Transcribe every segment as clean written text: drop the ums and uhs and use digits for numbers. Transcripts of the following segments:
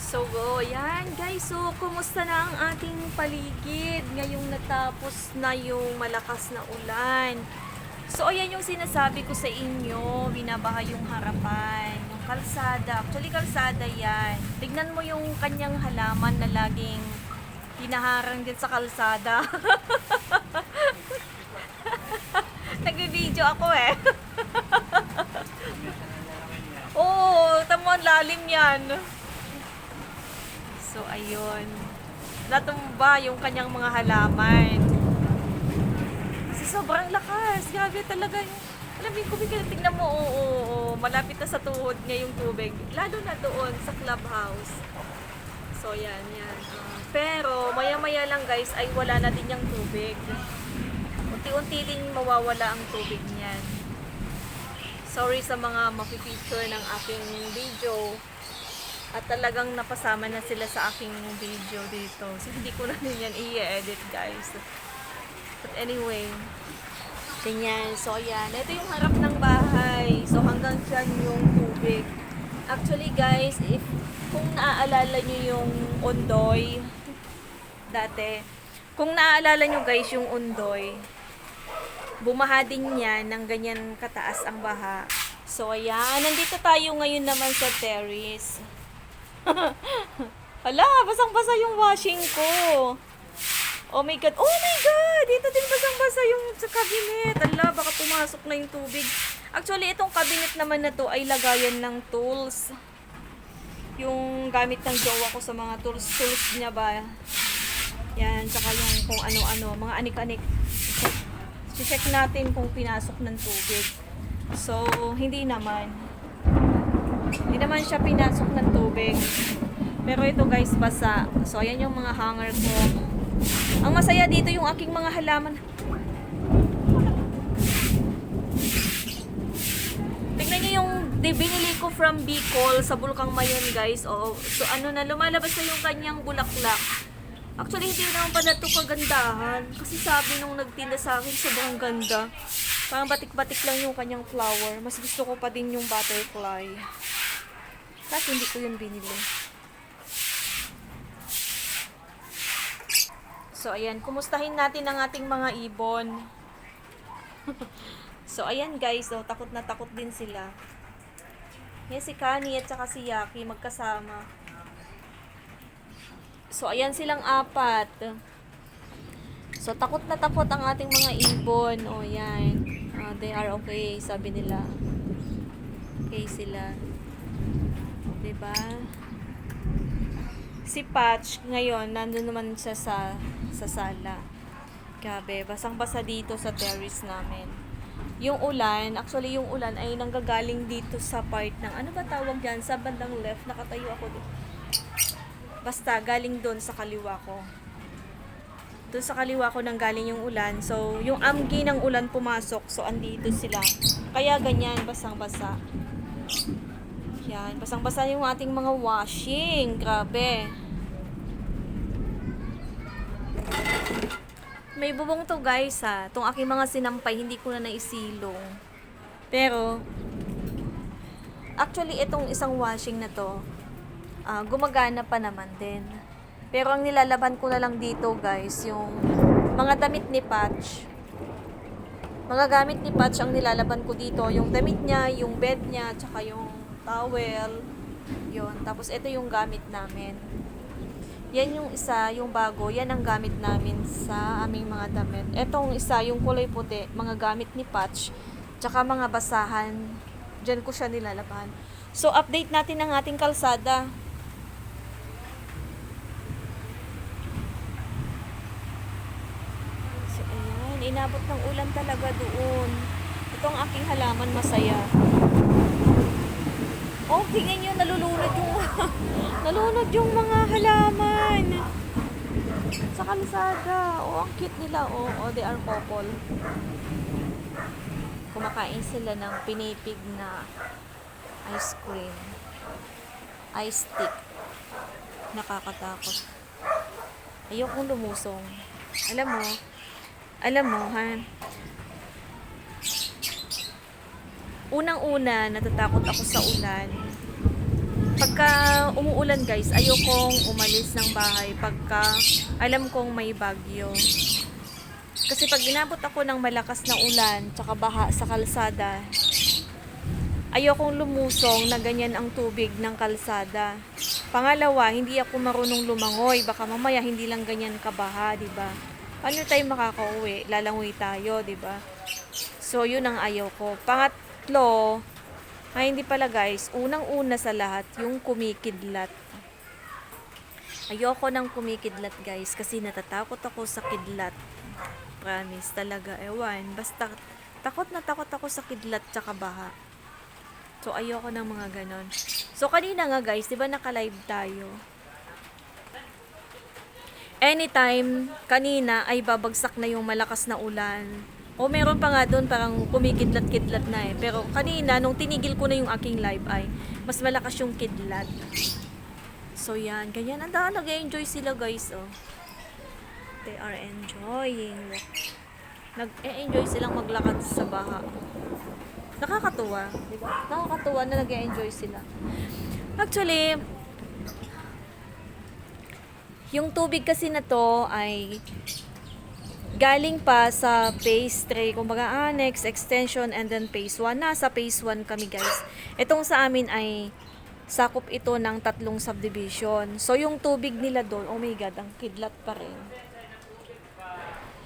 Yan guys. So, kumusta na ang ating paligid? Ngayong natapos na yung malakas na ulan. So, ayan yung sinasabi ko sa inyo. Binabaha yung harapan, yung kalsada. Actually, kalsada yan. Tignan mo yung kanyang halaman na laging hinaharang din sa kalsada. Nag-video ako eh. Oo, tamo ang lalim yan. So, ayun. Natumba yung kanyang mga halaman. Kasi sobrang lakas. Grabe talaga yung... Alam mo yung tubig, tingnan mo, malapit na sa tuhod niya yung tubig. Lalo na doon sa clubhouse. So, yan. Pero, maya-maya lang guys, ay wala na din yung tubig. Unti-unti din mawawala ang tubig niyan. Sorry sa mga mapipicture ng aking video. At talagang napasama na sila sa aking video dito. So, hindi ko na din yan i-edit guys. But anyway, ganyan. So, ayan. Ito yung harap ng bahay. So, hanggang dyan yung tubig. Actually guys, kung naaalala nyo yung Ondoy, dati, kung naaalala nyo guys yung Ondoy, bumaha din yan ng ganyan kataas ang baha. So, ayan. Nandito tayo ngayon naman sa terrace. Hala, basang-basa yung washing ko. Oh my God. Oh my God! Dito din basang-basa yung sa cabinet. Hala, baka pumasok na yung tubig. Actually, itong cabinet naman na to ay lagayan ng tools. Yung gamit ng jowa ko sa mga tools niya ba. Yan, saka yung kung ano-ano, mga anik-anik. Check natin kung pinasok ng tubig. So, hindi naman. Hindi naman siya pinasok ng tubig. Pero ito guys, basa. So, ayan yung mga hanger ko. Ang masaya dito yung aking mga halaman. Tingnan niyo yung binili ko from Bicol sa Bulkang Mayon guys. Oh, so, ano na, lumalabas na yung kanyang bulaklak. Actually, hindi naman pa na ito kagandahan. Kasi sabi nung nagtinda sa akin, sobrang ganda. Parang batik-batik lang yung kanyang flower. Mas gusto ko pa din yung butterfly. Kasi hindi ko yun binili. So, ayan. Kumustahin natin ang ating mga ibon. So, ayan guys. Oh, takot na takot din sila. Yan si Kani at saka si Yaki magkasama. So, ayan silang apat. So, takot na takot ang ating mga ibon. O, yan. They are okay, sabi nila. Okay sila. Diba? Si Patch, ngayon, nandun naman siya sa sala. Grabe, basang-basa dito sa terrace namin. Yung ulan, actually yung ulan ay nanggagaling dito sa part ng, ano ba tawag dyan? Sa bandang left, nakatayo ako dito. Basta, galing doon sa kaliwa ko. Doon sa kaliwa ko nang galing yung ulan. So, yung amgi ng ulan pumasok. So, andito sila. Kaya ganyan, basang-basa. Yan, basang-basa yung ating mga washing. Grabe. May bubong to guys ha. Itong aking mga sinampay, hindi ko na naisilong. Pero, actually, itong isang washing na to, gumagana pa naman din. Pero ang nilalaban ko na lang dito guys, yung mga damit ni Patch. Mga gamit ni Patch ang nilalaban ko dito. Yung damit niya, yung bed niya, tsaka yung towel. Yun. Tapos ito yung gamit namin. Yan yung isa, yung bago. Yan ang gamit namin sa aming mga damit. Etong isa, yung kulay puti, mga gamit ni Patch. Tsaka mga basahan. Diyan ko siya nilalaban. So, update natin ang ating kalsada. Inabot ng ulan talaga doon. Ito ang aking halaman, masaya. Oh, tingnan nyo, nalulunod yung mga halaman. Sa kalsada. Oh, ang cute nila. Oh, they are couple. Kumakain sila ng pinipig na ice cream. Ice stick. Nakakatakot. Ayokong lumusong. Alam mo, ha? Unang-una, natatakot ako sa ulan. Pagka umuulan guys, ayokong umalis ng bahay pagka alam kong may bagyo. Kasi pag inabot ako ng malakas na ulan tsaka baha sa kalsada, ayokong lumusong na ganyan ang tubig ng kalsada. Pangalawa, hindi ako marunong lumangoy. Baka mamaya hindi lang ganyan kabaha, di ba? Paano tayo makakauwi? Lalangoy tayo, di ba? So, yun ang ayaw ko. Pangatlo, ay hindi pala guys, unang-una sa lahat, yung kumikidlat. Ayoko ng kumikidlat guys, kasi natatakot ako sa kidlat. Promise talaga, ewan. Basta, takot na takot ako sa kidlat tsaka baha. So, ayoko ng mga ganon. So, kanina nga guys, di ba naka-live tayo? Anytime, kanina ay babagsak na yung malakas na ulan. O meron pa nga doon parang kumikidlat-kidlat na eh. Pero kanina, nung tinigil ko na yung aking live ay, mas malakas yung kidlat. So yan, ganyan. Nag-enjoy sila guys oh. They are enjoying. Nag-enjoy silang maglakad sa baha. Nakakatuwa, di ba? Nakakatuwa na nag-enjoy sila. Actually, yung tubig kasi na to ay galing pa sa phase 3, kumbaga annex, extension, and then phase 1. Nasa phase 1 kami guys. Itong sa amin ay sakop ito ng 3 subdivision. So yung tubig nila doon, oh my god, ang kidlat pa rin.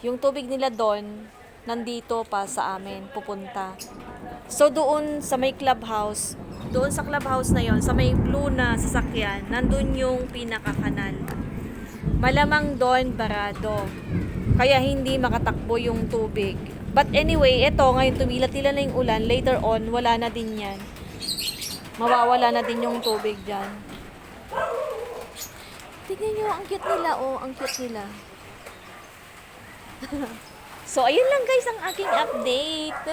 Yung tubig nila doon, nandito pa sa amin, pupunta. So doon sa may clubhouse, doon sa clubhouse na yon, sa may blue na sasakyan, nandun yung pinakakanal. Malamang doon barado. Kaya hindi makatakbo yung tubig. But anyway, ito ngayon tumila-tila na yung ulan. Later on, wala na din yan. Mawawala na din yung tubig dyan. Tignan nyo, ang cute nila. Oh, ang cute nila. So, ayun lang guys ang aking update.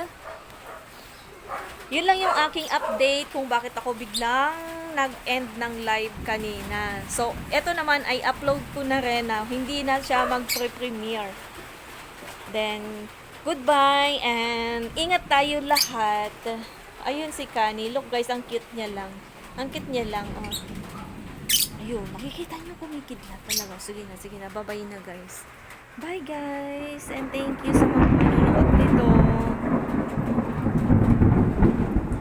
Yun lang yung aking update kung bakit ako biglang nag-end ng live kanina. So, eto naman ay upload ko na rin na hindi na siya mag-premiere. Then, goodbye and ingat tayo lahat. Ayun si Kani. Look guys, ang cute niya lang. Ang cute niya lang. Oh. Ayun, makikita niyo kumikidlat talaga. Sige na. Bye-bye na guys. Bye guys and thank you sa mga manonood nito.